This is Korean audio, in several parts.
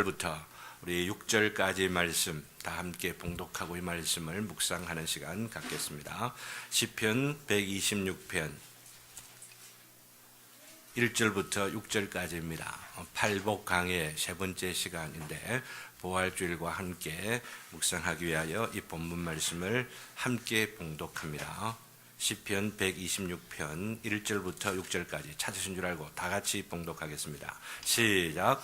부터 우리 6절까지 말씀 다 함께 봉독하고 이 말씀을 묵상하는 시간 갖겠습니다. 시편 126편 1절부터 6절까지입니다. 팔복 강의 세 번째 시간인데 부활주일과 함께 묵상하기 위하여 이 본문 말씀을 함께 봉독합니다. 시편 126편 1절부터 6절까지 찾으신 줄 알고 다 같이 봉독하겠습니다. 시작.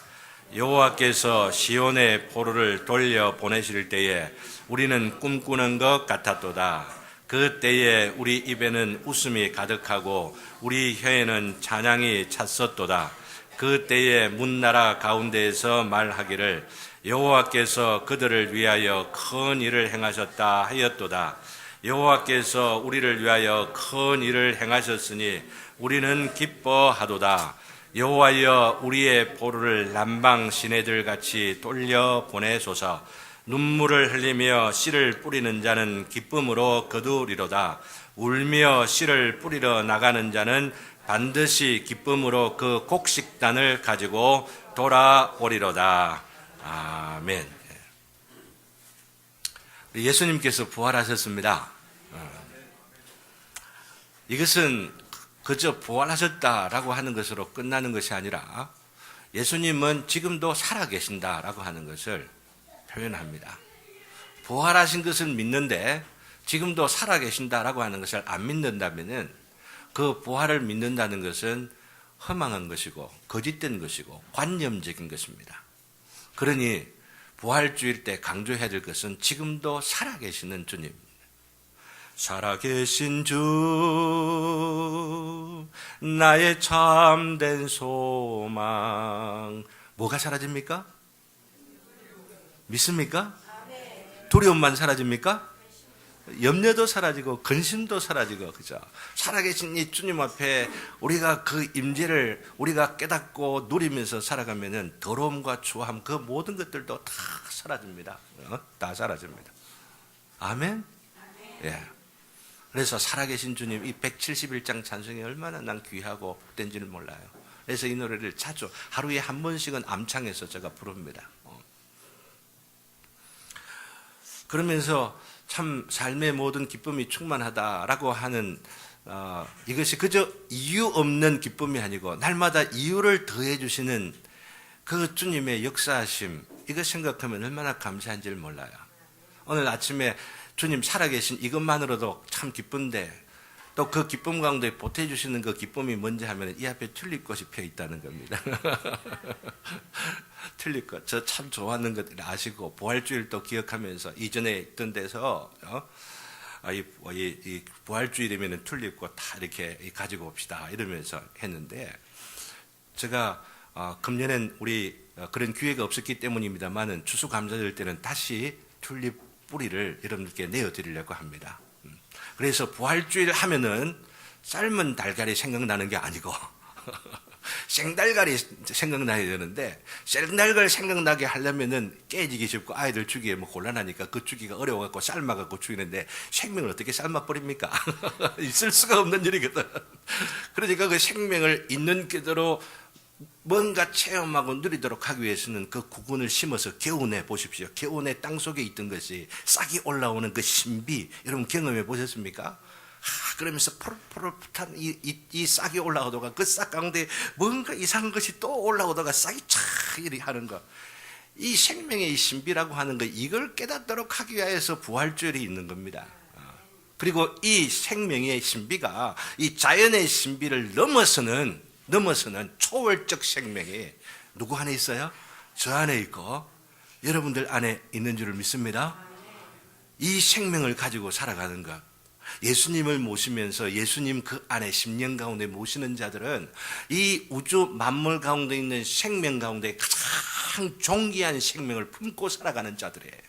여호와께서 시온의 포로를 돌려 보내실 때에 우리는 꿈꾸는 것 같았도다. 그 때에 우리 입에는 웃음이 가득하고 우리 혀에는 찬양이 찼었도다. 그 때에 문나라 가운데에서 말하기를 여호와께서 그들을 위하여 큰 일을 행하셨다 하였도다. 여호와께서 우리를 위하여 큰 일을 행하셨으니 우리는 기뻐하도다. 여호와여 우리의 포로를 남방 시내들 같이 돌려 보내소서. 눈물을 흘리며 씨를 뿌리는 자는 기쁨으로 거두리로다. 울며 씨를 뿌리러 나가는 자는 반드시 기쁨으로 그 곡식단을 가지고 돌아오리로다. 아멘. 예수님께서 부활하셨습니다. 이것은 그저 부활하셨다라고 하는 것으로 끝나는 것이 아니라 예수님은 지금도 살아계신다라고 하는 것을 표현합니다. 부활하신 것을 믿는데 지금도 살아계신다라고 하는 것을 안 믿는다면 그 부활을 믿는다는 것은 허망한 것이고 거짓된 것이고 관념적인 것입니다. 그러니 부활주일 때 강조해야 될 것은 지금도 살아계시는 주님, 살아계신 주 나의 참된 소망. 뭐가 사라집니까? 믿습니까? 두려움만 사라집니까? 염려도 사라지고 근심도 사라지고, 그죠? 살아계신 이 주님 앞에 우리가 그 임재를 우리가 깨닫고 누리면서 살아가면은 더러움과 추함 그 모든 것들도 다 사라집니다. 다 사라집니다. 아멘? 예. 그래서 살아계신 주님, 이 171장 찬송이 얼마나 난 귀하고 복된지를 몰라요. 그래서 이 노래를 자주 하루에 한 번씩은 암창해서 제가 부릅니다. 그러면서 참 삶의 모든 기쁨이 충만하다라고 하는 이것이 그저 이유 없는 기쁨이 아니고 날마다 이유를 더해 주시는 그 주님의 역사하심, 이거 생각하면 얼마나 감사한지를 몰라요. 오늘 아침에 주님 살아계신 이것만으로도 참 기쁜데 또 그 기쁨 가운데 보태주시는 그 기쁨이 뭔지 하면 이 앞에 튤립꽃이 펴 있다는 겁니다. 튤립꽃, 저 참 좋아하는 것들 아시고 부활주일 또 기억하면서 이전에 있던 데서 이 부활주일이면 튤립꽃 다 이렇게 가지고 옵시다 이러면서 했는데 제가 금년엔 우리 그런 기회가 없었기 때문입니다만은 추수감사절 때는 다시 튤립 뿌리를 여러분들께 내어드리려고 합니다. 그래서 부활주일 하면은 삶은 달걀이 생각나는 게 아니고 생달걀이 생각나야 되는데 생달걀 생각나게 하려면은 깨지기 쉽고 아이들 주기에 뭐 곤란하니까 그 주기가 어려워갖고 삶아갖고 죽이는데 생명을 어떻게 삶아버립니까? 있을 수가 없는 일이거든. 그러니까 그 생명을 있는 그대로 뭔가 체험하고 누리도록 하기 위해서는 그 구근을 심어서 개운해 보십시오. 개운의 땅 속에 있던 것이 싹이 올라오는 그 신비, 여러분 경험해 보셨습니까? 그러면서 푸릇푸릇한 이 싹이 올라오다가 그 싹 가운데 뭔가 이상한 것이 또 올라오다가 싹이 촥 이리 하는 거. 이 생명의 이 신비라고 하는 거, 이걸 깨닫도록 하기 위해서 부활주일이 있는 겁니다. 그리고 이 생명의 신비가 이 자연의 신비를 넘어서는 초월적 생명이 누구 안에 있어요? 저 안에 있고 여러분들 안에 있는 줄을 믿습니다. 이 생명을 가지고 살아가는 것, 예수님을 모시면서 예수님 그 안에 심령 가운데 모시는 자들은 이 우주 만물 가운데 있는 생명 가운데 가장 존귀한 생명을 품고 살아가는 자들이에요.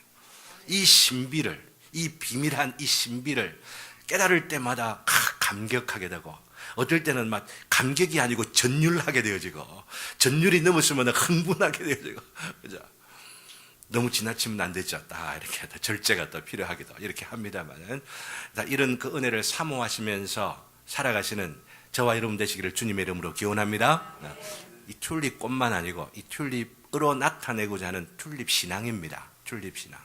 이 신비를, 이 비밀한 이 신비를 깨달을 때마다 감격하게 되고, 어떨 때는 막 감격이 아니고 전율하게 되어지고, 전율이 넘었으면 흥분하게 되어지고, 그죠? 너무 지나치면 안 되죠. 다 이렇게 절제가 또 필요하기도 이렇게 합니다만은, 이런 그 은혜를 사모하시면서 살아가시는 저와 여러분 되시기를 주님의 이름으로 기원합니다. 이 튤립꽃만 아니고 이 튤립으로 나타내고자 하는 튤립 신앙입니다. 튤립 신앙.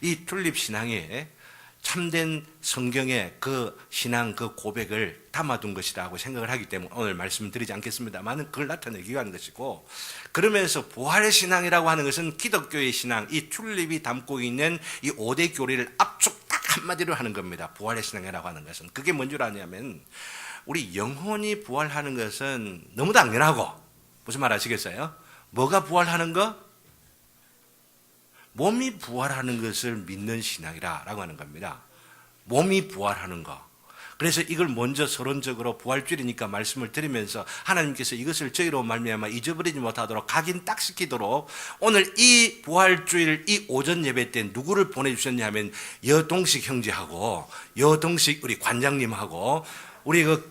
이 튤립 신앙이 참된 성경의 그 신앙, 그 고백을 담아둔 것이라고 생각을 하기 때문에 오늘 말씀을 드리지 않겠습니다만 그걸 나타내기 위한 것이고, 그러면서 부활의 신앙이라고 하는 것은 기독교의 신앙, 이 튤립이 담고 있는 이 5대 교리를 압축 딱 한마디로 하는 겁니다. 부활의 신앙이라고 하는 것은. 그게 뭔 줄 아냐면 우리 영혼이 부활하는 것은 너무 당연하고, 무슨 말 아시겠어요? 뭐가 부활하는 거? 몸이 부활하는 것을 믿는 신앙이라고 하는 겁니다. 몸이 부활하는 거. 그래서 이걸 먼저 서론적으로 부활주일이니까 말씀을 드리면서 하나님께서 이것을 저희로 말미암아 잊어버리지 못하도록 각인 딱 시키도록 오늘 이 부활주일 이 오전 예배 때 누구를 보내주셨냐 하면 여동식 형제하고 여동식 우리 관장님하고 우리 그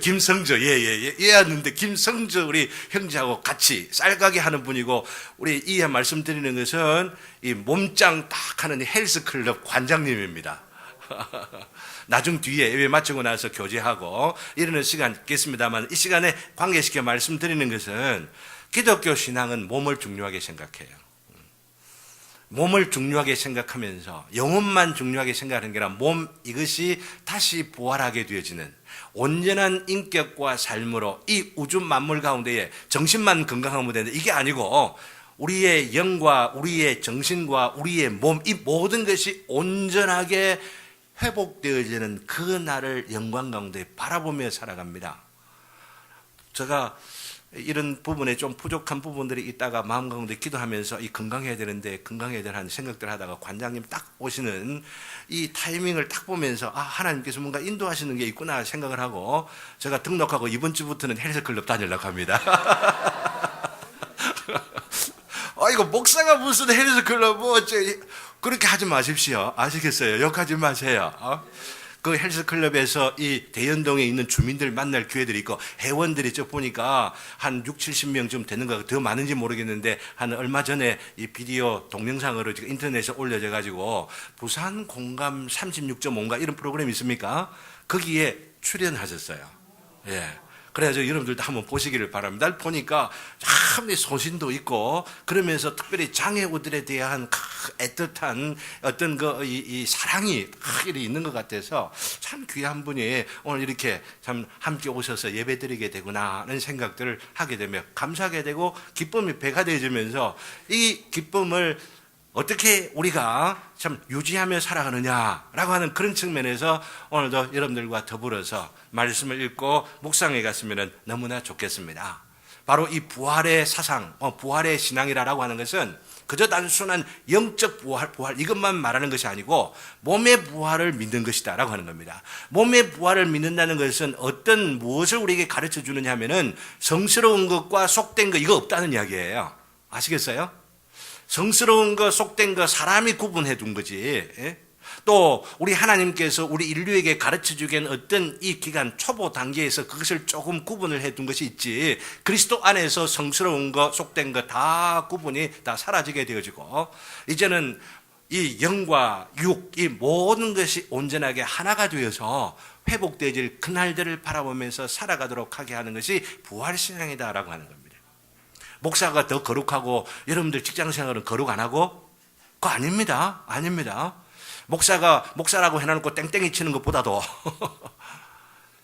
김성조, 얘였는데, 김성조 우리 형제하고 같이 쌀가게 하는 분이고, 우리 이해 말씀드리는 것은 이 몸짱 딱 하는 헬스클럽 관장님입니다. 나중 뒤에 예배 마치고 나서 교제하고 이러는 시간 있겠습니다만, 이 시간에 관계시켜 말씀드리는 것은 기독교 신앙은 몸을 중요하게 생각해요. 몸을 중요하게 생각하면서 영혼만 중요하게 생각하는 게 아니라 몸, 이것이 다시 부활하게 되어지는 온전한 인격과 삶으로 이 우주 만물 가운데에 정신만 건강하면 되는데, 이게 아니고 우리의 영과 우리의 정신과 우리의 몸, 이 모든 것이 온전하게 회복되어지는 그 날을 영광 가운데 바라보며 살아갑니다. 제가 이런 부분에 좀 부족한 부분들이 있다가 마음 가운데 기도하면서 이 건강해야 되는데 건강해야 되는 생각들 하다가 관장님 딱 오시는 이 타이밍을 딱 보면서 하나님께서 뭔가 인도하시는 게 있구나 생각을 하고 제가 등록하고 이번 주부터는 헬스클럽 다니려고 합니다. 이거 목사가 무슨 헬스클럽 그렇게 하지 마십시오. 아시겠어요? 욕하지 마세요. 그 헬스클럽에서 이 대연동에 있는 주민들 만날 기회들이 있고 회원들이 저 보니까 한 6, 70명 좀 되는 거, 더 많은지 모르겠는데 한 얼마 전에 이 비디오 동영상으로 지금 인터넷에 올려져 가지고 부산 공감 36.5인가 이런 프로그램이 있습니까? 거기에 출연하셨어요. 예. 그래서 여러분들도 한번 보시기를 바랍니다. 보니까 참 소신도 있고 그러면서 특별히 장애우들에 대한 애틋한 어떤 이 사랑이 크게 있는 것 같아서 참 귀한 분이 오늘 이렇게 참 함께 오셔서 예배드리게 되구나 하는 생각들을 하게 되며 감사하게 되고 기쁨이 배가 되어지면서 이 기쁨을 어떻게 우리가 참 유지하며 살아가느냐라고 하는 그런 측면에서 오늘도 여러분들과 더불어서 말씀을 읽고 묵상해 갔으면 너무나 좋겠습니다. 바로 이 부활의 사상, 부활의 신앙이라고 하는 것은 그저 단순한 영적 부활 이것만 말하는 것이 아니고 몸의 부활을 믿는 것이다 라고 하는 겁니다. 몸의 부활을 믿는다는 것은 어떤 무엇을 우리에게 가르쳐 주느냐 하면은 성스러운 것과 속된 것 이거 없다는 이야기예요. 아시겠어요? 성스러운 거, 속된 거 사람이 구분해 둔 거지. 또 우리 하나님께서 우리 인류에게 가르쳐 주기엔 어떤 이 기간 초보 단계에서 그것을 조금 구분을 해 둔 것이 있지, 그리스도 안에서 성스러운 거, 속된 거 다 구분이 다 사라지게 되어지고 이제는 이 영과 육, 이 모든 것이 온전하게 하나가 되어서 회복되어질 그날들을 바라보면서 살아가도록 하게 하는 것이 부활신앙이다라고 하는 겁니다. 목사가 더 거룩하고 여러분들 직장생활은 거룩 안 하고? 그거 아닙니다. 아닙니다. 목사가 목사라고 해놓고 땡땡이 치는 것보다도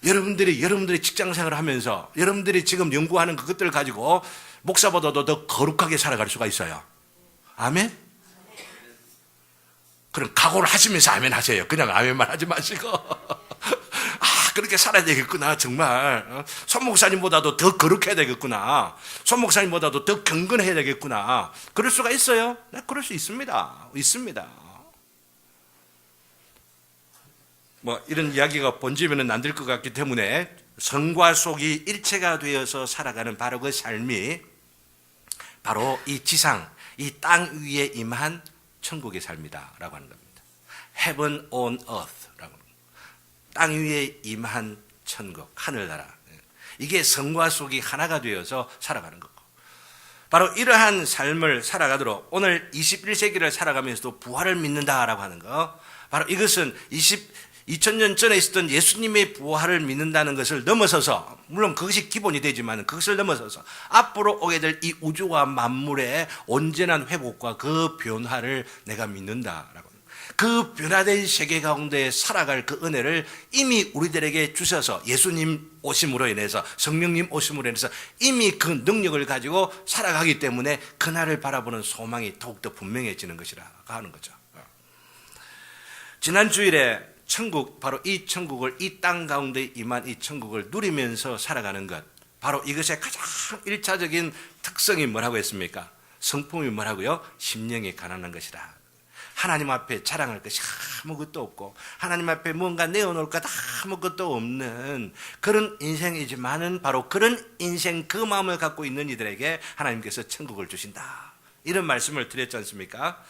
여러분들이 직장생활을 하면서 여러분들이 지금 연구하는 그것들을 가지고 목사보다도 더 거룩하게 살아갈 수가 있어요. 아멘? 그럼 각오를 하시면서 아멘 하세요. 그냥 아멘만 하지 마시고 그렇게 살아야 되겠구나. 정말 손 목사님보다도 더 거룩해야 되겠구나. 손 목사님보다도 더 경건해야 되겠구나. 그럴 수가 있어요? 네, 그럴 수 있습니다. 뭐 이런 이야기가 번지면 안 될 것 같기 때문에 성과 속이 일체가 되어서 살아가는 바로 그 삶이 바로 이 지상, 이 땅 위에 임한 천국의 삶이다라고 하는 겁니다. Heaven on earth라고. 땅 위에 임한 천국, 하늘나라. 이게 성과 속이 하나가 되어서 살아가는 거고. 바로 이러한 삶을 살아가도록 오늘 21세기를 살아가면서도 부활을 믿는다라고 하는 거. 바로 이것은 2000년 전에 있었던 예수님의 부활을 믿는다는 것을 넘어서서, 물론 그것이 기본이 되지만 그것을 넘어서서 앞으로 오게 될 이 우주와 만물의 온전한 회복과 그 변화를 내가 믿는다라고. 그 변화된 세계 가운데 살아갈 그 은혜를 이미 우리들에게 주셔서, 예수님 오심으로 인해서, 성령님 오심으로 인해서 이미 그 능력을 가지고 살아가기 때문에 그날을 바라보는 소망이 더욱더 분명해지는 것이라 하는 거죠. 지난 주일에 천국, 바로 이 천국을, 이 땅 가운데 임한 이 천국을 누리면서 살아가는 것, 바로 이것의 가장 1차적인 특성이 뭐라고 했습니까? 성품이 뭐라고요? 심령이 가난한 것이다. 하나님 앞에 자랑할 것이 아무것도 없고, 하나님 앞에 뭔가 내어놓을 것 아무것도 없는 그런 인생이지만은, 바로 그런 인생, 그 마음을 갖고 있는 이들에게 하나님께서 천국을 주신다, 이런 말씀을 드렸지 않습니까?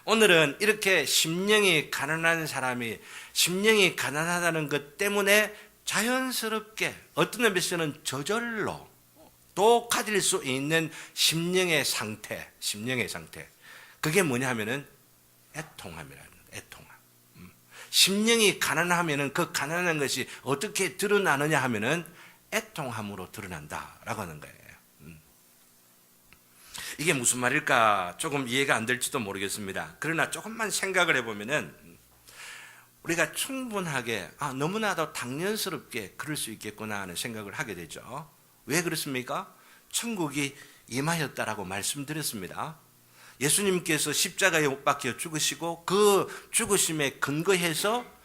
오늘은 이렇게 심령이 가난한 사람이, 심령이 가난하다는 것 때문에 자연스럽게 어떤 의미에서는 저절로 또 가질 수 있는 심령의 상태, 그게 뭐냐 하면은 애통함이라는, 애통함. 심령이 가난하면은 그 가난한 것이 어떻게 드러나느냐 하면은 애통함으로 드러난다라고 하는 거예요. 이게 무슨 말일까 조금 이해가 안 될지도 모르겠습니다. 그러나 조금만 생각을 해보면은 우리가 충분하게 너무나도 당연스럽게 그럴 수 있겠구나 하는 생각을 하게 되죠. 왜 그렇습니까? 천국이 임하였다라고 말씀드렸습니다. 예수님께서 십자가에 못 박혀 죽으시고 그 죽으심에 근거해서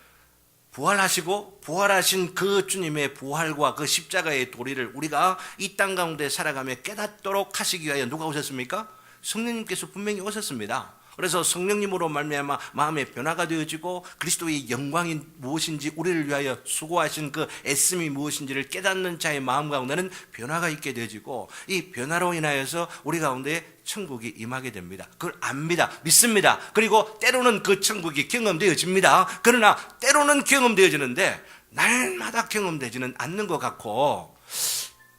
부활하시고, 부활하신 그 주님의 부활과 그 십자가의 도리를 우리가 이 땅 가운데 살아가며 깨닫도록 하시기 위하여 누가 오셨습니까? 성령님께서 분명히 오셨습니다. 그래서 성령님으로 말미암아 마음의 변화가 되어지고, 그리스도의 영광이 무엇인지, 우리를 위하여 수고하신 그 애씀이 무엇인지를 깨닫는 자의 마음 가운데는 변화가 있게 되어지고, 이 변화로 인하여서 우리 가운데 천국이 임하게 됩니다. 그걸 압니다. 믿습니다. 그리고 때로는 그 천국이 경험되어집니다. 그러나 때로는 경험되어지는데 날마다 경험되지는 않는 것 같고,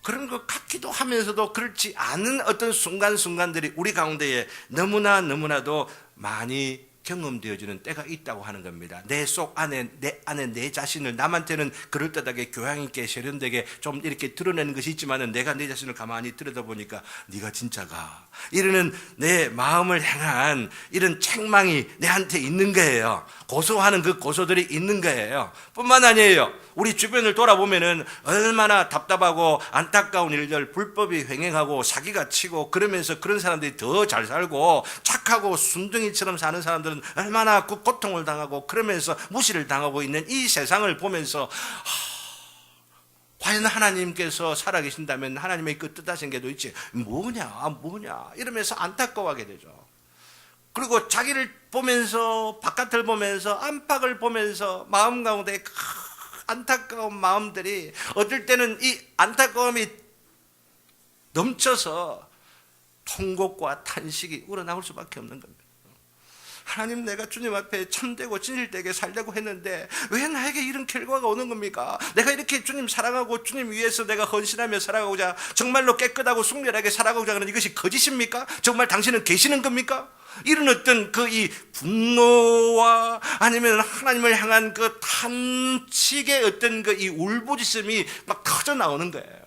그런 것 같기도 하면서도 그렇지 않은 어떤 순간순간들이 우리 가운데에 너무나도 많이 경험되어지는 때가 있다고 하는 겁니다. 내 속 안에, 내 자신을 남한테는 그럴듯하게 교양 있게 세련되게 좀 이렇게 드러내는 것이 있지만은, 내가 내 자신을 가만히 들여다보니까 네가 진짜가, 이러는 내 마음을 향한 이런 책망이 내한테 있는 거예요. 고소하는 그 고소들이 있는 거예요. 뿐만 아니에요. 우리 주변을 돌아보면은 얼마나 답답하고 안타까운 일들, 불법이 횡행하고 사기가 치고 그러면서 그런 사람들이 더 잘 살고, 착하고 순둥이처럼 사는 사람들은 얼마나 그 고통을 당하고 그러면서 무시를 당하고 있는 이 세상을 보면서 과연 하나님께서 살아계신다면 하나님의 그 뜻하신 게 도대체 뭐냐 이러면서 안타까워하게 되죠. 그리고 자기를 보면서, 바깥을 보면서, 안팎을 보면서 마음 가운데 안타까운 마음들이, 어떨 때는 이 안타까움이 넘쳐서 통곡과 탄식이 우러나올 수밖에 없는 겁니다. 하나님, 내가 주님 앞에 참되고 진실되게 살려고 했는데 왜 나에게 이런 결과가 오는 겁니까? 내가 이렇게 주님 사랑하고 주님 위해서 내가 헌신하며 살아가고자, 정말로 깨끗하고 순결하게 살아가고자 하는 이것이 거짓입니까? 정말 당신은 계시는 겁니까? 이런 어떤 그 이 분노와 아니면 하나님을 향한 그 탄식의 어떤 그 이 울부짖음이 막 터져 나오는 거예요.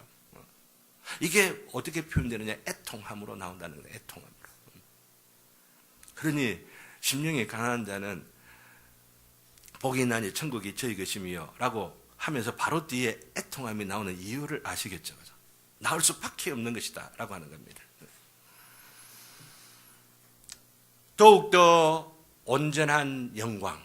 이게 어떻게 표현되느냐? 애통함으로 나온다는 거예요. 애통함으로. 그러니 심령이 가난한 자는 복이 있나니 천국이 저희 것임이요 라고 하면서 바로 뒤에 애통함이 나오는 이유를 아시겠죠? 그죠? 나올 수밖에 없는 것이다 라고 하는 겁니다. 더욱더 온전한 영광,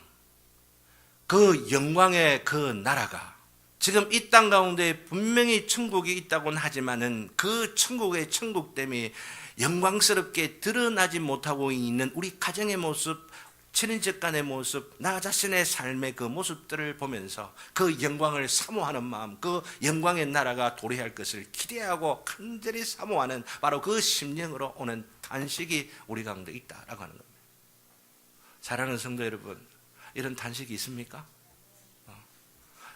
그 영광의 그 나라가 지금 이 땅 가운데 분명히 천국이 있다고는 하지만은 그 천국의 천국됨이 영광스럽게 드러나지 못하고 있는 우리 가정의 모습, 친인척 간의 모습, 나 자신의 삶의 그 모습들을 보면서 그 영광을 사모하는 마음, 그 영광의 나라가 도래할 것을 기대하고 간절히 사모하는 바로 그 심령으로 오는 탄식이 우리 가운데 있다라고 하는 겁니다. 사랑하는 성도 여러분, 이런 탄식이 있습니까?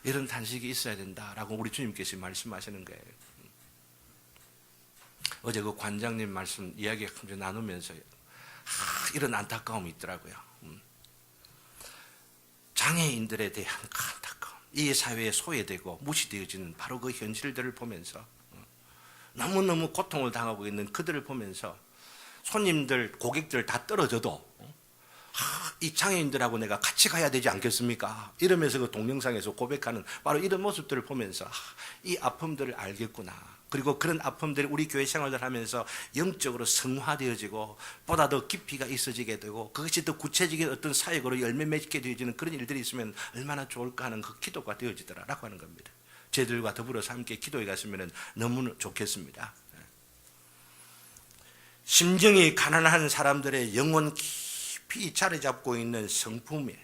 이런 탄식이 있어야 된다라고 우리 주님께서 말씀하시는 거예요. 어제 그 관장님 말씀 이야기 나누면서 이런 안타까움이 있더라고요. 장애인들에 대한 안타까움, 이 사회에 소외되고 무시되어지는 바로 그 현실들을 보면서 너무너무 고통을 당하고 있는 그들을 보면서 손님들, 고객들 다 떨어져도 이 장애인들하고 내가 같이 가야 되지 않겠습니까? 이러면서 그 동영상에서 고백하는 바로 이런 모습들을 보면서 이 아픔들을 알겠구나. 그리고 그런 아픔들이 우리 교회 생활을 하면서 영적으로 성화되어지고 보다 더 깊이가 있어지게 되고 그것이 더 구체적인 어떤 사역으로 열매 맺게 되어지는 그런 일들이 있으면 얼마나 좋을까 하는 그 기도가 되어지더라라고 하는 겁니다. 저희들과 더불어서 함께 기도해 갔으면 너무 좋겠습니다. 심정이 가난한 사람들의 영혼 깊이 자리 잡고 있는 성품에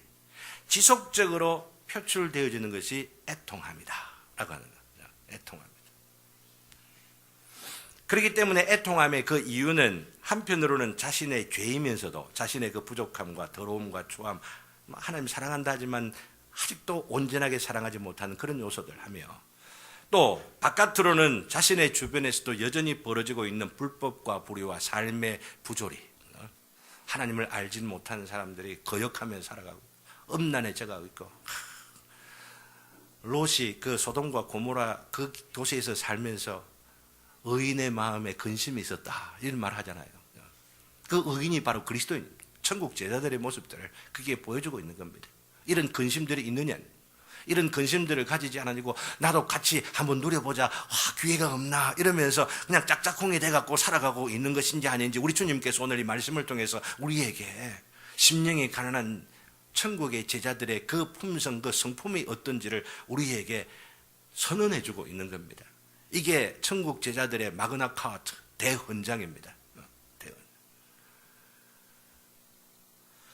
지속적으로 표출되어지는 것이 애통함이다 라고 하는 거죠. 애통함이다. 그렇기 때문에 애통함의 그 이유는 한편으로는 자신의 죄이면서도 자신의 그 부족함과 더러움과 추함, 하나님 사랑한다 하지만 아직도 온전하게 사랑하지 못하는 그런 요소들 하며 또 바깥으로는 자신의 주변에서도 여전히 벌어지고 있는 불법과 불의와 삶의 부조리, 하나님을 알지 못하는 사람들이 거역하며 살아가고 음란해져가고 있고, 롯이 그 소돔과 고모라 그 도시에서 살면서 의인의 마음에 근심이 있었다 이런 말 하잖아요. 그 의인이 바로 그리스도인, 천국 제자들의 모습들을 그게 보여주고 있는 겁니다. 이런 근심들이 있느냐, 이런 근심들을 가지지 않으고 나도 같이 한번 누려보자, 기회가 없나 이러면서 그냥 짝짝꿍이 돼갖고 살아가고 있는 것인지 아닌지, 우리 주님께서 오늘 이 말씀을 통해서 우리에게 심령이 가난한 천국의 제자들의 그 품성, 그 성품이 어떤지를 우리에게 선언해주고 있는 겁니다. 이게 천국 제자들의 마그나 카타, 대헌장입니다.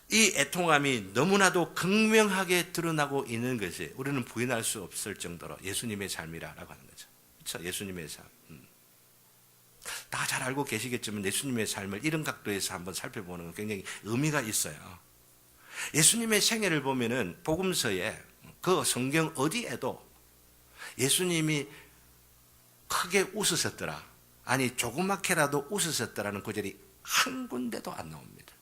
이 애통함이 너무나도 극명하게 드러나고 있는 것이 우리는 부인할 수 없을 정도로 예수님의 삶이라고 하는 거죠. 그렇죠? 예수님의 삶. 다 잘 알고 계시겠지만 예수님의 삶을 이런 각도에서 한번 살펴보는 건 굉장히 의미가 있어요. 예수님의 생애를 보면은 복음서에 그 성경 어디에도 예수님이 크게 웃으셨더라, 아니 조그맣게라도 웃으셨더라는 구절이 한 군데도 안 나옵니다.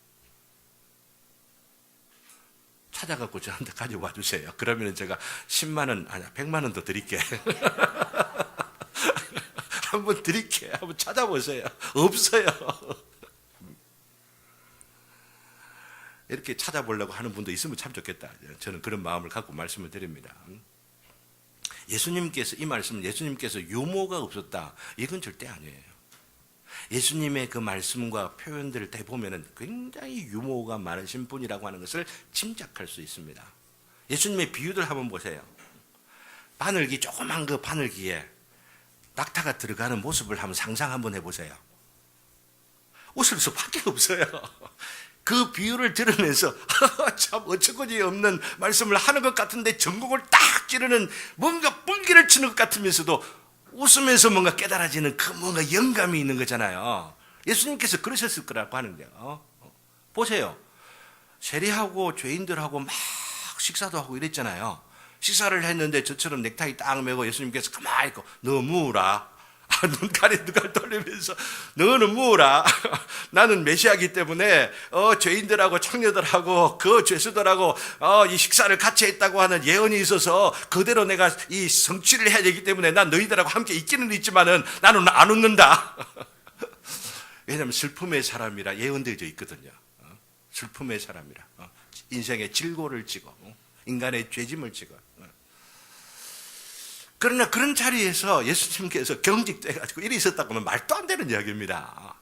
찾아갖고 저한테 가져와 주세요. 그러면 제가 10만 원, 아니야 100만 원 더 드릴게. 한번 드릴게. 한번 찾아보세요. 없어요. 이렇게 찾아보려고 하는 분도 있으면 참 좋겠다. 저는 그런 마음을 갖고 말씀을 드립니다. 예수님께서 이 말씀은 예수님께서 유머가 없었다, 이건 절대 아니에요. 예수님의 그 말씀과 표현들을 다 보면은 굉장히 유머가 많으신 분이라고 하는 것을 짐작할 수 있습니다. 예수님의 비유들 한번 보세요. 바늘기, 조그만 그 바늘기에 낙타가 들어가는 모습을 한번 상상 한번 해보세요. 웃을 수밖에 없어요. 그 비유를 들으면서 참 어처구니 없는 말씀을 하는 것 같은데 전곡을 딱 찌르는 뭔가 뿔기를 치는 것 같으면서도 웃으면서 뭔가 깨달아지는 그 뭔가 영감이 있는 거잖아요. 예수님께서 그러셨을 거라고 하는데요. 보세요. 세리하고 죄인들하고 막 식사도 하고 이랬잖아요. 식사를 했는데 저처럼 넥타이 딱 매고 예수님께서 가만히 있고 너 무으라. 눈가리 돌리면서 너는 무어라. 나는 메시아이기 때문에 죄인들하고 창녀들하고 그 죄수들하고 이 식사를 같이 했다고 하는 예언이 있어서 그대로 내가 이 성취를 해야 되기 때문에 난 너희들하고 함께 있기는 있지만은 나는 안 웃는다. 왜냐하면 슬픔의 사람이라 예언되어져 있거든요. 슬픔의 사람이라 인생의 질고를 지고 인간의 죄짐을 지고. 그러나 그런 자리에서 예수님께서 경직돼가지고 일이 있었다고 하면 말도 안 되는 이야기입니다.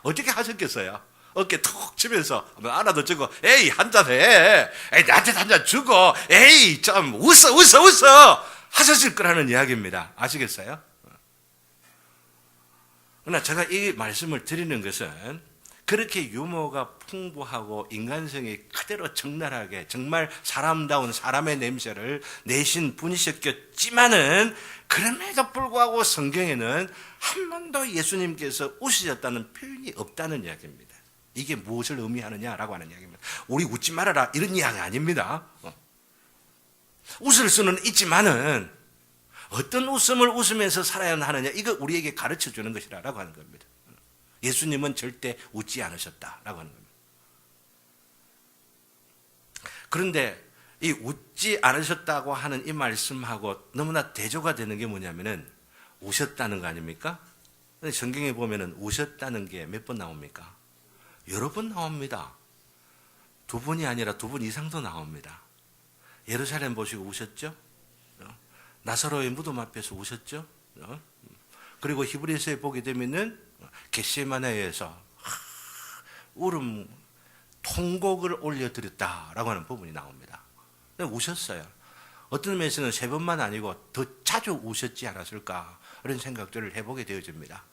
어떻게 하셨겠어요? 어깨 톡 치면서 하나 더 주고 에이 한잔 해, 에이 나한테 한잔 주고 에이 좀 웃어 하셨을 거라는 이야기입니다. 아시겠어요? 그러나 제가 이 말씀을 드리는 것은 그렇게 유머가 풍부하고 인간성이 그대로 적나라하게 정말 사람다운 사람의 냄새를 내신 분이셨겠지만은 그럼에도 불구하고 성경에는 한 번도 예수님께서 웃으셨다는 표현이 없다는 이야기입니다. 이게 무엇을 의미하느냐라고 하는 이야기입니다. 우리 웃지 말아라 이런 이야기 아닙니다. 웃을 수는 있지만은 어떤 웃음을 웃으면서 살아야 하느냐, 이거 우리에게 가르쳐 주는 것이라고 하는 겁니다. 예수님은 절대 웃지 않으셨다라고 하는 겁니다. 그런데 이 웃지 않으셨다고 하는 이 말씀하고 너무나 대조가 되는 게 뭐냐면은 우셨다는 거 아닙니까? 성경에 보면은 우셨다는 게 몇 번 나옵니까? 여러 번 나옵니다. 두 번이 아니라 두 번 이상도 나옵니다. 예루살렘 보시고 우셨죠? 나사로의 무덤 앞에서 우셨죠? 그리고 히브리서에 보게 되면은 겟세마네에서 울음 통곡을 올려드렸다라고 하는 부분이 나옵니다. 우셨어요. 어떤 면에서는 세 번만 아니고 더 자주 우셨지 않았을까 그런 생각들을 해보게 되어집니다.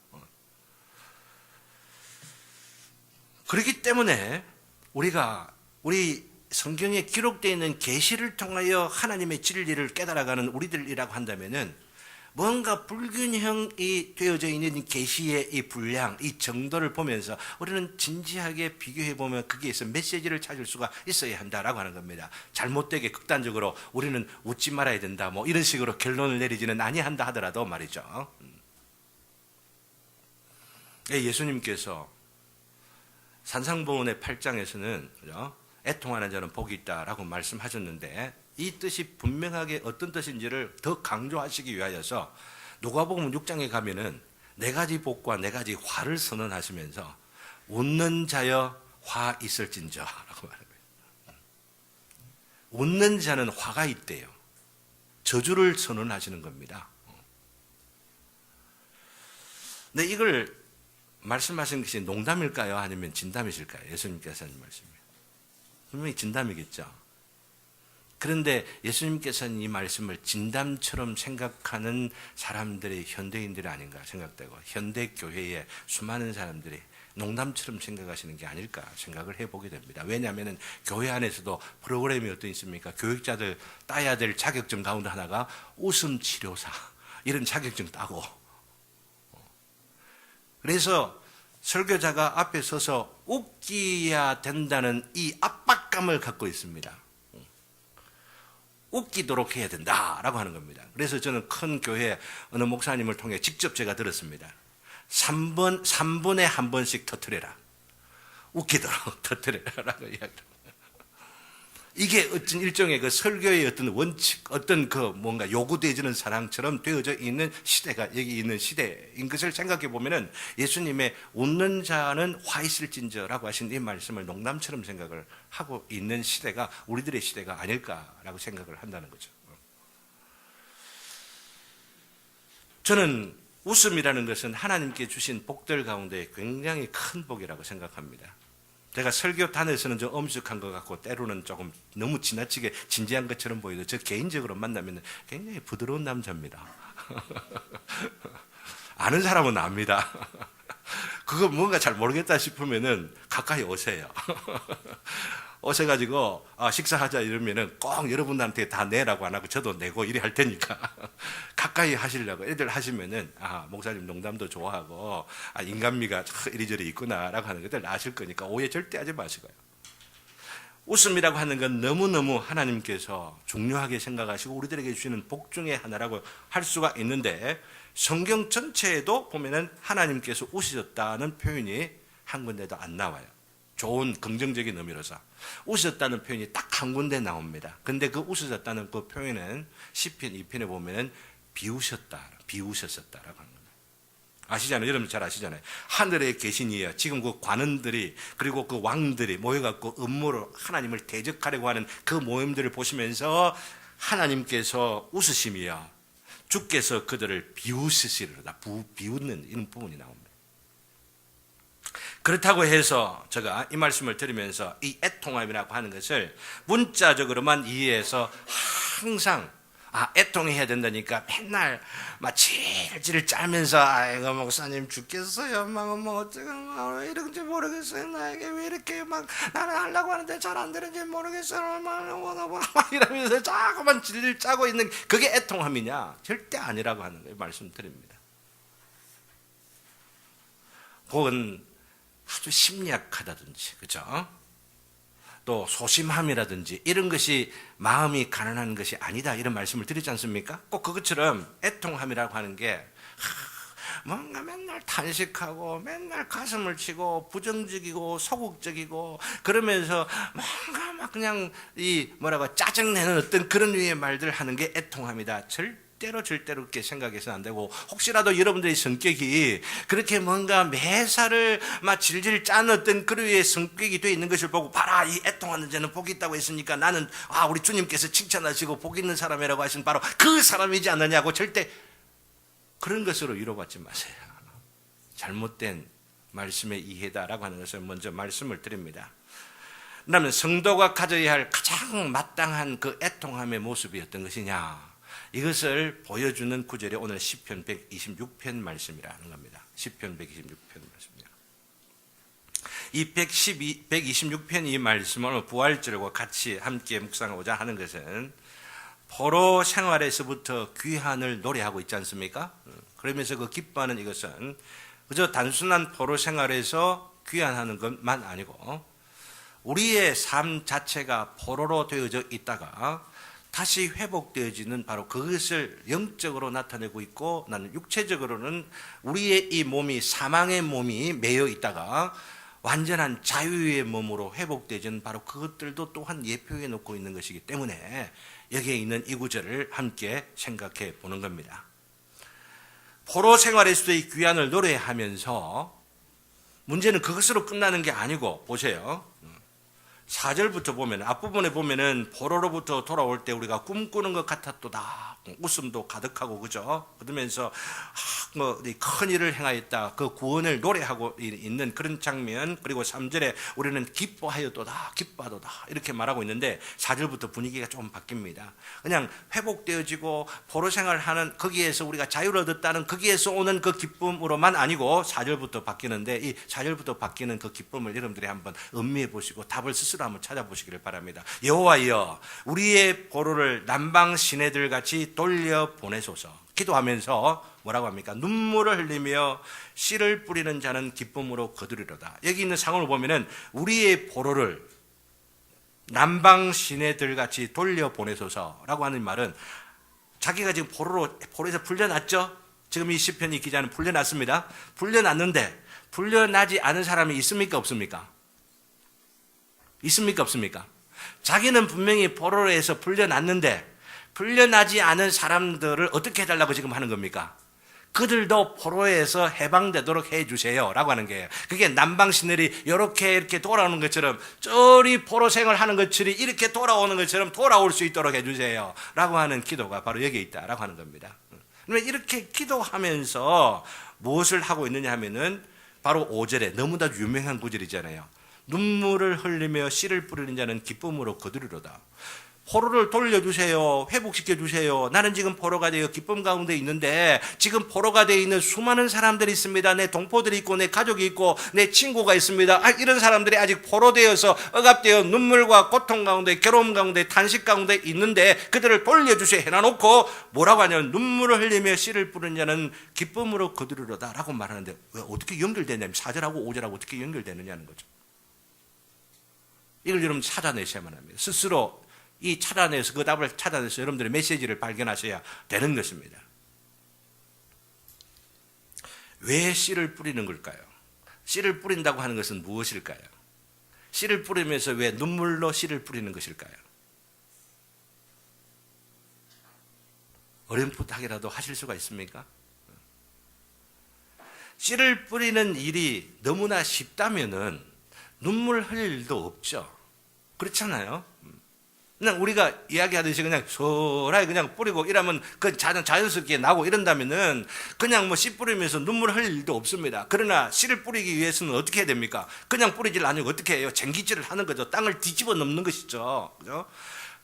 그렇기 때문에 우리 성경에 기록되어 있는 계시를 통하여 하나님의 진리를 깨달아가는 우리들이라고 한다면은 뭔가 불균형이 되어져 있는 계시의 이 분량, 이 정도를 보면서 우리는 진지하게 비교해 보면 거기에서 메시지를 찾을 수가 있어야 한다라고 하는 겁니다. 잘못되게 극단적으로 우리는 웃지 말아야 된다, 뭐 이런 식으로 결론을 내리지는 아니한다 하더라도 말이죠. 예수님께서 산상보훈의 8장에서는 애통하는 자는 복이 있다라고 말씀하셨는데 이 뜻이 분명하게 어떤 뜻인지를 더 강조하시기 위하여서 누가복음 6장에 가면은 네 가지 복과 네 가지 화를 선언하시면서 웃는 자여 화 있을진저라고 말합니다. 웃는 자는 화가 있대요. 저주를 선언하시는 겁니다. 근데 이걸 말씀하신 것이 농담일까요? 아니면 진담이실까요? 예수님께서 하신 말씀이 분명히 진담이겠죠. 그런데 예수님께서는 이 말씀을 진담처럼 생각하는 사람들이 현대인들이 아닌가 생각되고 현대 교회의 수많은 사람들이 농담처럼 생각하시는 게 아닐까 생각을 해보게 됩니다. 왜냐하면 교회 안에서도 프로그램이 어떤 있습니까? 교육자들 따야 될 자격증 가운데 하나가 웃음 치료사 이런 자격증 따고, 그래서 설교자가 앞에 서서 웃겨야 된다는 이 압박감을 갖고 있습니다. 웃기도록 해야 된다라고 하는 겁니다. 그래서 저는 큰 교회 어느 목사님을 통해 직접 제가 들었습니다. 3분에 한 번씩 터뜨려라. 웃기도록 터뜨려라라고 이야기합니다. 이게 어떤 일종의 그 설교의 어떤 원칙, 어떤 그 뭔가 요구되어지는 사랑처럼 되어져 있는 시대가 여기 있는 시대인 것을 생각해 보면은 예수님의 웃는 자는 화 있을진저라고 하신 이 말씀을 농담처럼 생각을 하고 있는 시대가 우리들의 시대가 아닐까라고 생각을 한다는 거죠. 저는 웃음이라는 것은 하나님께 주신 복들 가운데 굉장히 큰 복이라고 생각합니다. 제가 설교단에서는 좀 엄숙한 것 같고 때로는 조금 너무 지나치게 진지한 것처럼 보여도 저 개인적으로 만나면 굉장히 부드러운 남자입니다. 아는 사람은 압니다. 그거 뭔가 잘 모르겠다 싶으면은 가까이 오세요. 오셔가지고 식사하자 이러면은 꼭 여러분들한테 다 내라고 안 하고 저도 내고 이래 할 테니까 가까이 하시려고 애들 하시면은 목사님 농담도 좋아하고 인간미가 이리저리 있구나라고 하는 것들 아실 거니까 오해 절대 하지 마시고요. 웃음이라고 하는 건 너무너무 하나님께서 중요하게 생각하시고 우리들에게 주시는 복 중에 하나라고 할 수가 있는데 성경 전체에도 보면은 하나님께서 웃으셨다는 표현이 한 군데도 안 나와요. 좋은 긍정적인 의미로서 웃으셨다는 표현이 딱 한 군데 나옵니다. 근데 그 웃으셨다는 그 표현은 시편 2편에 보면은 비우셨었다라고 하는 겁니다. 아시잖아요. 여러분 잘 아시잖아요. 하늘에 계신 이여, 지금 그 관원들이 그리고 그 왕들이 모여갖고 음모로 하나님을 대적하려고 하는 그 모임들을 보시면서 하나님께서 웃으심이여 주께서 그들을 비웃으시리로다. 비웃는 이런 부분이 나옵니다. 그렇다고 해서 제가 이 말씀을 들으면서 이 애통함이라고 하는 것을 문자적으로만 이해해서 항상 애통해야 된다니까 맨날 막 질질 짜면서 아이고 목사님 죽겠어요 뭐 어쩌고 이런지 모르겠어요 나에게 왜 이렇게 막 나는 하려고 하는데 잘 안 되는지 모르겠어요 막 이러면서 자꾸만 질질 짜고 있는 그게 애통함이냐? 절대 아니라고 하는 거예요. 말씀드립니다. 그건 아주 심리학하다든지 그죠? 또 소심함이라든지 이런 것이 마음이 가난한 것이 아니다 이런 말씀을 드리지 않습니까? 꼭 그것처럼 애통함이라고 하는 게 뭔가 맨날 탄식하고 맨날 가슴을 치고 부정적이고 소극적이고 그러면서 뭔가 막 그냥 짜증내는 어떤 그런 류의 말들 하는 게 애통합니다. 절대로 그렇게 생각해서는 안 되고, 혹시라도 여러분들의 성격이 그렇게 뭔가 매사를 막 질질 짜는 어떤 그런 류의 성격이 되어 있는 것을 보고, 봐라, 이 애통하는 자는 복이 있다고 했으니까 나는 우리 주님께서 칭찬하시고 복 있는 사람이라고 하신 바로 그 사람이지 않느냐고, 절대 그런 것으로 위로받지 마세요. 잘못된 말씀의 이해다라고 하는 것을 먼저 말씀을 드립니다. 그러면 성도가 가져야 할 가장 마땅한 그 애통함의 모습이 어떤 것이냐, 이것을 보여주는 구절이 오늘 시편 126편 말씀이라는 겁니다. 시편 126편 말씀입니다. 이 126편 이 말씀을 부활절과 같이 함께 묵상하고자 하는 것은, 포로 생활에서부터 귀환을 노래하고 있지 않습니까? 그러면서 그 기뻐하는 이것은 그저 단순한 포로 생활에서 귀환하는 것만 아니고, 우리의 삶 자체가 포로로 되어져 있다가 다시 회복되어지는 바로 그것을 영적으로 나타내고 있고, 나는 육체적으로는 우리의 이 몸이 사망의 몸이 매여 있다가 완전한 자유의 몸으로 회복되어지는 바로 그것들도 또한 예표해 놓고 있는 것이기 때문에 여기에 있는 이 구절을 함께 생각해 보는 겁니다. 포로 생활에서의 귀환을 노래하면서 문제는 그것으로 끝나는 게 아니고, 보세요. 4절부터 보면, 앞부분에 보면은 포로로부터 돌아올 때 우리가 꿈꾸는 것 같았도다, 웃음도 가득하고, 그죠? 그러면서 큰 일을 행하였다, 그 구원을 노래하고 있는 그런 장면. 그리고 3절에 우리는 기뻐하였도다, 기뻐하도다 이렇게 말하고 있는데, 4절부터 분위기가 좀 바뀝니다. 그냥 회복되어지고 포로 생활하는 거기에서 우리가 자유를 얻었다는 거기에서 오는 그 기쁨으로만 아니고 4절부터 바뀌는데, 이 4절부터 바뀌는 그 기쁨을 여러분들이 한번 음미해 보시고 답을 스스로 한번 찾아보시기를 바랍니다. 여호와여, 우리의 포로를 남방 시내들 같이 돌려 보내소서. 기도하면서 뭐라고 합니까? 눈물을 흘리며 씨를 뿌리는 자는 기쁨으로 거두리로다. 여기 있는 상황을 보면은 우리의 포로를 남방 시내들 같이 돌려 보내소서라고 하는 말은, 자기가 지금 포로에서 풀려났죠. 지금 이 시편 이 기자는 풀려났습니다. 풀려났는데 풀려나지 않은 사람이 있습니까, 없습니까? 있습니까, 없습니까? 자기는 분명히 포로에서 풀려났는데 풀려나지 않은 사람들을 어떻게 해달라고 지금 하는 겁니까? 그들도 포로에서 해방되도록 해주세요 라고 하는 거예요. 그게 남방시ner이 이렇게 돌아오는 것처럼, 저리 포로 생활하는 것처럼 이렇게 돌아오는 것처럼 돌아올 수 있도록 해주세요 라고 하는 기도가 바로 여기에 있다라고 하는 겁니다. 그러면 이렇게 기도하면서 무엇을 하고 있느냐 하면은, 바로 5절에 너무나 유명한 구절이잖아요. 눈물을 흘리며 씨를 뿌리는 자는 기쁨으로 거두리로다. 포로를 돌려주세요. 회복시켜주세요. 나는 지금 포로가 되어 기쁨 가운데 있는데, 지금 포로가 되어 있는 수많은 사람들이 있습니다. 내 동포들이 있고 내 가족이 있고 내 친구가 있습니다. 이런 사람들이 아직 포로되어서 억압되어 눈물과 고통 가운데, 괴로움 가운데, 탄식 가운데 있는데 그들을 돌려주세요 해놔놓고 뭐라고 하냐면, 눈물을 흘리며 씨를 뿌리는 자는 기쁨으로 거두리로다 라고 말하는데, 왜 어떻게 연결되냐면 4절하고 5절하고 어떻게 연결되느냐는 거죠. 이걸 여러분 찾아내셔야만 합니다. 스스로 이 찾아내서, 그 답을 찾아내서 여러분들의 메시지를 발견하셔야 되는 것입니다. 왜 씨를 뿌리는 걸까요? 씨를 뿌린다고 하는 것은 무엇일까요? 씨를 뿌리면서 왜 눈물로 씨를 뿌리는 것일까요? 어렴풋하게라도 하실 수가 있습니까? 씨를 뿌리는 일이 너무나 쉽다면은 눈물 흘릴 일도 없죠. 그렇잖아요. 그냥 우리가 이야기하듯이 그냥 소라게 그냥 뿌리고 이러면 그 자연스럽게 나고 이런다면은 그냥 뭐 씨 뿌리면서 눈물 흘릴 일도 없습니다. 그러나 씨를 뿌리기 위해서는 어떻게 해야 됩니까? 그냥 뿌리질 않고 어떻게 해요? 쟁기질을 하는 거죠. 땅을 뒤집어 넘는 것이죠. 그죠?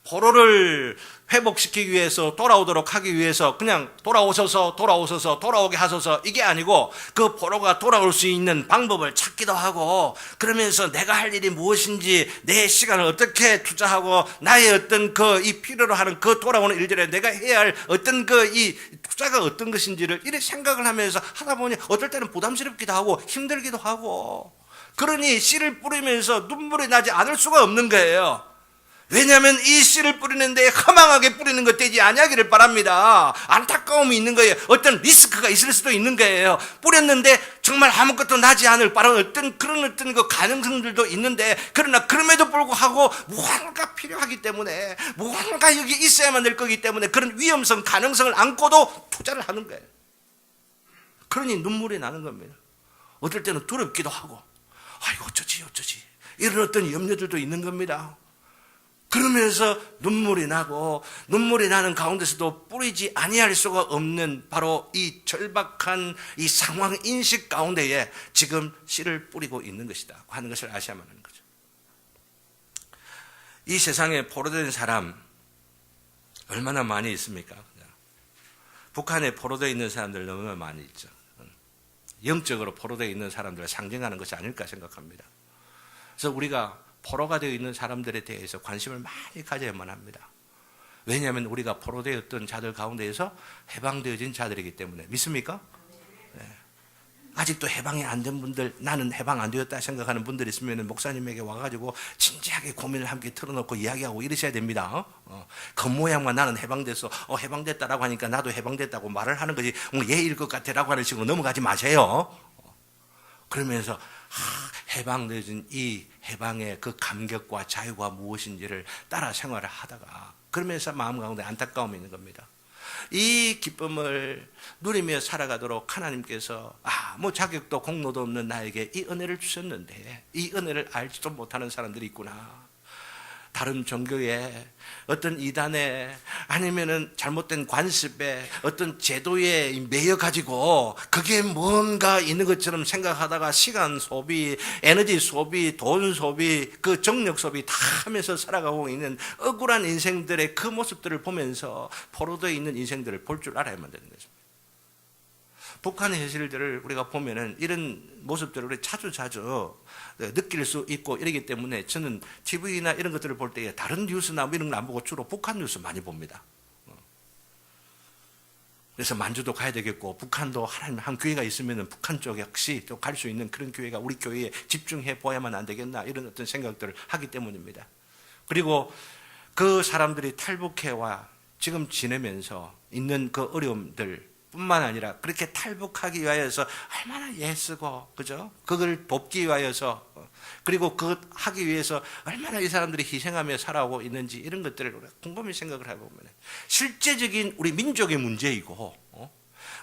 포로를 회복시키기 위해서, 돌아오도록 하기 위해서 그냥 돌아오소서 돌아오게 하소서 이게 아니고, 그 포로가 돌아올 수 있는 방법을 찾기도 하고, 그러면서 내가 할 일이 무엇인지, 내 시간을 어떻게 투자하고, 나의 어떤 이 필요로 하는 그 돌아오는 일들에 내가 해야 할 어떤 이 투자가 어떤 것인지를 이렇게 생각을 하면서 하다 보니 어떨 때는 부담스럽기도 하고 힘들기도 하고, 그러니 씨를 뿌리면서 눈물이 나지 않을 수가 없는 거예요. 왜냐하면 이 씨를 뿌리는데 허망하게 뿌리는 것 되지 아니하기를 바랍니다. 안타까움이 있는 거예요. 어떤 리스크가 있을 수도 있는 거예요. 뿌렸는데 정말 아무것도 나지 않을 바로 어떤 그 가능성들도 있는데, 그러나 그럼에도 불구하고 무언가 필요하기 때문에, 무언가 여기 있어야만 될 거기 때문에 그런 위험성, 가능성을 안고도 투자를 하는 거예요. 그러니 눈물이 나는 겁니다. 어떨 때는 두렵기도 하고, 아이고 어쩌지 이런 어떤 염려들도 있는 겁니다. 그러면서 눈물이 나고, 눈물이 나는 가운데서도 뿌리지 아니할 수가 없는 바로 이 절박한 이 상황 인식 가운데에 지금 씨를 뿌리고 있는 것이다 하는 것을 아셔야만 하는 거죠. 이 세상에 포로된 사람 얼마나 많이 있습니까? 북한에 포로되어 있는 사람들 너무나 많이 있죠. 영적으로 포로되어 있는 사람들을 상징하는 것이 아닐까 생각합니다. 그래서 우리가 포로가 되어 있는 사람들에 대해서 관심을 많이 가져야만 합니다. 왜냐하면 우리가 포로되었던 자들 가운데에서 해방되어진 자들이기 때문에. 믿습니까? 네. 아직도 해방이 안 된 분들, 나는 해방 안 되었다 생각하는 분들이 있으면 목사님에게 와가지고 진지하게 고민을 함께 털어놓고 이야기하고 이러셔야 됩니다. 겉모양만 나는 해방됐어, 해방됐다라고 하니까 나도 해방됐다고 말을 하는 것이 예일 것 같아라고 하는 식으로 넘어가지 마세요. 그러면서 해방되어진 이 해방의 그 감격과 자유가 무엇인지를 따라 생활을 하다가, 그러면서 마음 가운데 안타까움이 있는 겁니다. 이 기쁨을 누리며 살아가도록 하나님께서 자격도 공로도 없는 나에게 이 은혜를 주셨는데, 이 은혜를 알지도 못하는 사람들이 있구나. 다른 종교에, 어떤 이단에, 아니면은 잘못된 관습에, 어떤 제도에 매여가지고 그게 뭔가 있는 것처럼 생각하다가 시간 소비, 에너지 소비, 돈 소비, 그 정력 소비 다 하면서 살아가고 있는 억울한 인생들의 그 모습들을 보면서 포로되어 있는 인생들을 볼 줄 알아야만 되는 거죠. 북한의 현실들을 우리가 보면은 이런 모습들을 우리 자주 느낄 수 있고 이러기 때문에 저는 TV나 이런 것들을 볼 때에 다른 뉴스나 이런 걸 안 보고 주로 북한 뉴스 많이 봅니다. 그래서 만주도 가야 되겠고, 북한도 하나님 한 교회가 있으면 북한 쪽에 혹시 또 갈 수 있는 그런 교회가 우리 교회에 집중해 보아야만 안 되겠나, 이런 어떤 생각들을 하기 때문입니다. 그리고 그 사람들이 탈북해와 지금 지내면서 있는 그 어려움들 뿐만 아니라 그렇게 탈북하기 위하여서 얼마나 애쓰고, 그죠? 그걸 돕기 위하여서, 그리고 그 하기 위해서 얼마나 이 사람들이 희생하며 살아오고 있는지, 이런 것들을 우리가 곰곰이 생각을 해보면 실제적인 우리 민족의 문제이고,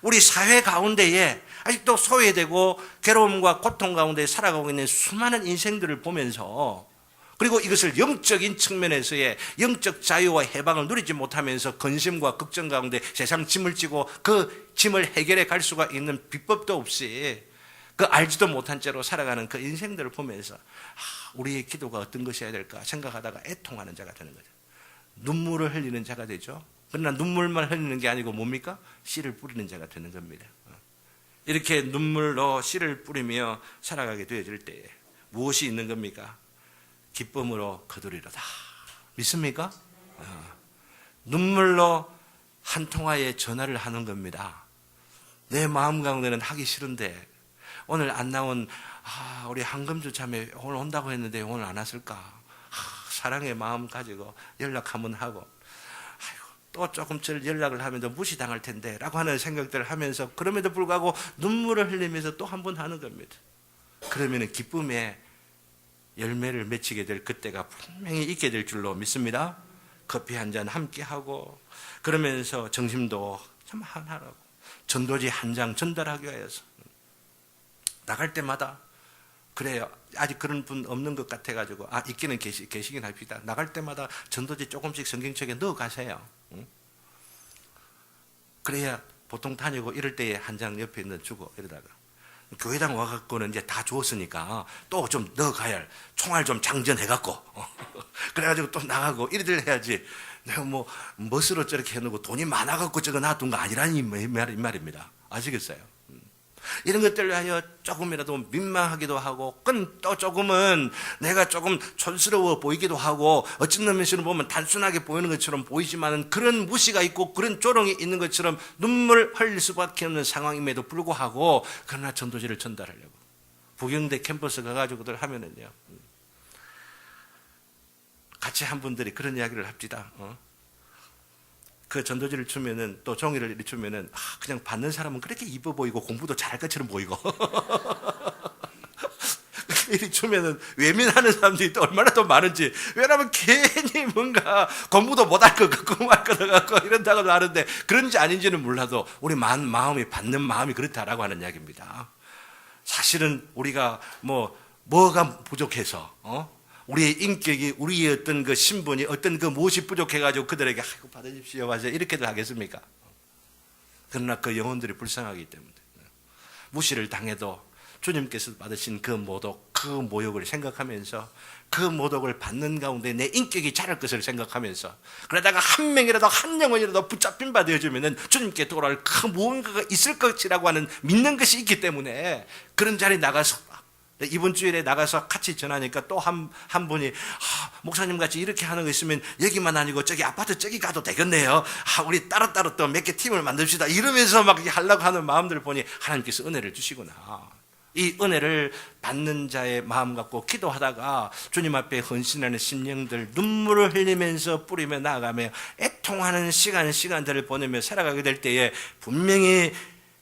우리 사회 가운데에 아직도 소외되고 괴로움과 고통 가운데 살아가고 있는 수많은 인생들을 보면서, 그리고 이것을 영적인 측면에서의 영적 자유와 해방을 누리지 못하면서 근심과 걱정 가운데 세상 짐을 지고 그 짐을 해결해 갈 수가 있는 비법도 없이 그 알지도 못한 채로 살아가는 그 인생들을 보면서 우리의 기도가 어떤 것이어야 될까 생각하다가 애통하는 자가 되는 거죠. 눈물을 흘리는 자가 되죠. 그러나 눈물만 흘리는 게 아니고 뭡니까? 씨를 뿌리는 자가 되는 겁니다. 이렇게 눈물로 씨를 뿌리며 살아가게 되어질 때에 무엇이 있는 겁니까? 기쁨으로 거두리로다. 믿습니까? 눈물로 한 통화에 전화를 하는 겁니다. 내 마음 가운데는 하기 싫은데 오늘 안 나온 우리 한금주 자매 오늘 온다고 했는데 오늘 안 왔을까? 사랑의 마음 가지고 연락 한번 하고, 또 조금 연락을 하면 더 무시당할 텐데 라고 하는 생각들을 하면서, 그럼에도 불구하고 눈물을 흘리면서 또 한 번 하는 겁니다. 그러면 기쁨의 열매를 맺히게 될 그때가 분명히 있게 될 줄로 믿습니다. 커피 한 잔 함께 하고, 그러면서 정심도 참 하나라고 전도지 한 장 전달하기 위해서 나갈 때마다, 그래요, 아직 그런 분 없는 것 같아가지고 있기는 계시긴 합니다. 나갈 때마다 전도지 조금씩 성경책에 넣어 가세요. 그래야 보통 다니고 이럴 때에 한 장 옆에 있는 주고 이러다가 교회당 와갖고는 이제 다 주었으니까 또 좀 넣어가야 할 총알 좀 장전해갖고 그래가지고 또 나가고 이래들 해야지. 내가 멋으로 저렇게 해놓고 돈이 많아갖고 저거 놔둔 거 아니라니 이 말입니다. 아시겠어요? 이런 것들을 하여 조금이라도 민망하기도 하고, 또 조금은 내가 조금 촌스러워 보이기도 하고, 어떤 면에서는 보면 단순하게 보이는 것처럼 보이지만 그런 무시가 있고 그런 조롱이 있는 것처럼 눈물 흘릴 수밖에 없는 상황임에도 불구하고, 그러나 전도지를 전달하려고 부경대 캠퍼스 가가지고들 하면은요, 같이 한 분들이 그런 이야기를 합시다. 그 전도지를 주면은 또 종이를 이렇게 주면은 그냥 받는 사람은 그렇게 이뻐 보이고 공부도 잘할 것처럼 보이고 이렇게 주면은 외면하는 사람들이 또 얼마나 더 많은지. 왜냐하면 괜히 뭔가 공부도 못할 것 같고 말 것 같고 이런다고 하는데 그런지 아닌지는 몰라도 우리 마음이 받는 마음이 그렇다라고 하는 이야기입니다. 사실은 우리가 뭐가 부족해서 우리의 인격이, 우리의 어떤 그 신분이, 어떤 그 무엇이 부족해가지고 그들에게 아이고 받으십시오 맞아 이렇게들 하겠습니까? 그러나 그 영혼들이 불쌍하기 때문에 무시를 당해도 주님께서 받으신 그 모독, 그 모욕을 생각하면서 그 모독을 받는 가운데 내 인격이 자랄 것을 생각하면서 그러다가 한 명이라도 한 영혼이라도 붙잡힌 바 되어주면은 주님께 돌아올 그 무언가가 있을 것이라고 하는 믿는 것이 있기 때문에 그런 자리에 나가서 이번 주일에 나가서 같이 전하니까 또 한 분이 목사님 같이 이렇게 하는 거 있으면 여기만 아니고 저기 아파트 저기 가도 되겠네요. 우리 따로따로 또 몇 개 팀을 만듭시다. 이러면서 막 하려고 하는 마음들을 보니 하나님께서 은혜를 주시구나. 이 은혜를 받는 자의 마음 갖고 기도하다가 주님 앞에 헌신하는 심령들 눈물을 흘리면서 뿌리며 나아가며 애통하는 시간들을 보내며 살아가게 될 때에 분명히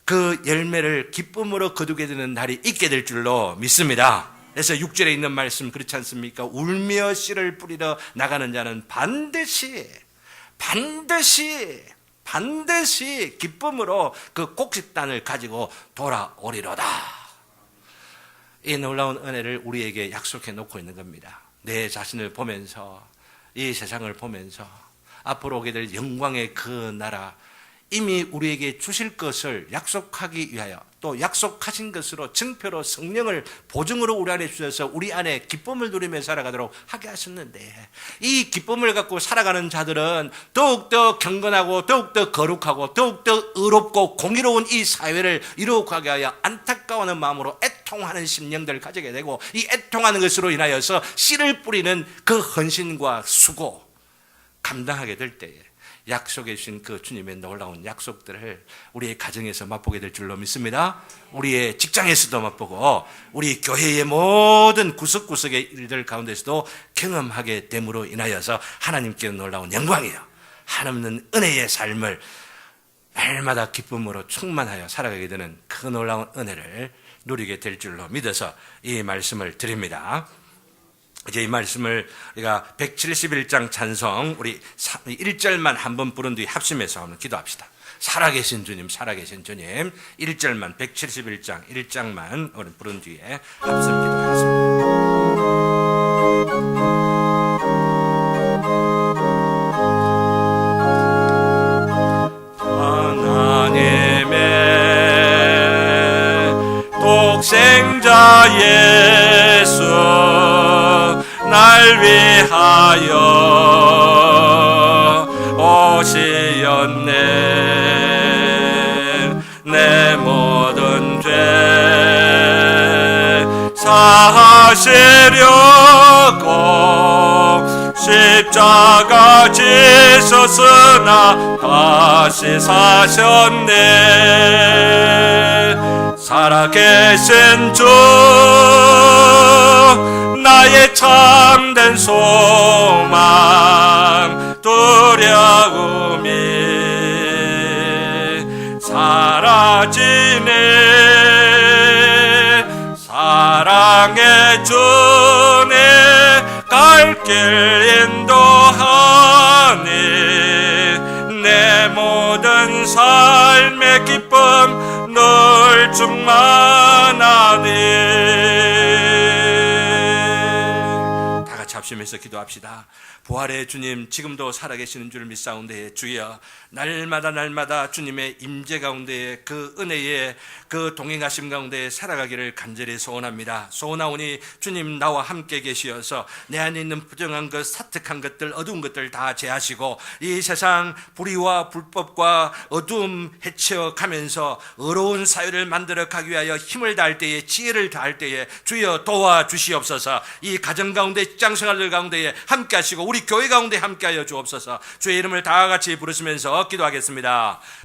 그 열매를 기쁨으로 거두게 되는 날이 있게 될 줄로 믿습니다. 그래서 6절에 있는 말씀 그렇지 않습니까? 울며 씨를 뿌리러 나가는 자는 반드시 기쁨으로 그 곡식단을 가지고 돌아오리로다. 이 놀라운 은혜를 우리에게 약속해 놓고 있는 겁니다. 내 자신을 보면서, 이 세상을 보면서 앞으로 오게 될 영광의 그 나라, 이미 우리에게 주실 것을 약속하기 위하여 또 약속하신 것으로 증표로 성령을 보증으로 우리 안에 주셔서 우리 안에 기쁨을 누리며 살아가도록 하게 하셨는데, 이 기쁨을 갖고 살아가는 자들은 더욱더 경건하고 더욱더 거룩하고 더욱더 의롭고 공의로운 이 사회를 이루어가게 하여 안타까워하는 마음으로 애통하는 심령들을 가지게 되고, 이 애통하는 것으로 인하여서 씨를 뿌리는 그 헌신과 수고 감당하게 될 때에 약속해 주신 그 주님의 놀라운 약속들을 우리의 가정에서 맛보게 될 줄로 믿습니다. 우리의 직장에서도 맛보고 우리 교회의 모든 구석구석의 일들 가운데서도 경험하게 됨으로 인하여서 하나님께 놀라운 영광이요, 한없는 은혜의 삶을 날마다 기쁨으로 충만하여 살아가게 되는 그 놀라운 은혜를 누리게 될 줄로 믿어서 이 말씀을 드립니다. 이제 이 말씀을 우리가 171장 찬송 우리 1절만 한번 부른 뒤에 합심해서 한번 기도합시다. 살아계신 주님, 살아계신 주님. 1절만 171장 1장만 우리 부른 뒤에 합심 기도하겠습니다. 하나님의 독생자 예수 날 위하여 오시었네. 내 모든 죄 사하시려고 십자가 지셨으나 다시 사셨네. 살아계신 주 나의 참된 소망 두려움이 사라지네. 사랑의 주네 갈 길 인도하니 내 모든 삶의 기쁨 늘 충만하니. 합심해서 기도합시다. 부활의 주님, 지금도 살아계시는 줄 믿사온데 주여, 날마다 주님의 임재 가운데 그 은혜의 그 동행하심 가운데 살아가기를 간절히 소원합니다. 소원하오니 주님 나와 함께 계시어서 내 안에 있는 부정한 것, 사특한 것들, 어두운 것들 다 제하시고 이 세상 불의와 불법과 어두움 해치어가면서 의로운 사회를 만들어 가기 위하여 힘을 다할 때에, 지혜를 다할 때에 주여 도와주시옵소서. 이 가정 가운데, 직장 생활들 가운데에 함께 하시고 우리 교회 가운데 함께 하여 주옵소서. 주의 이름을 다 같이 부르시면서 기도하겠습니다.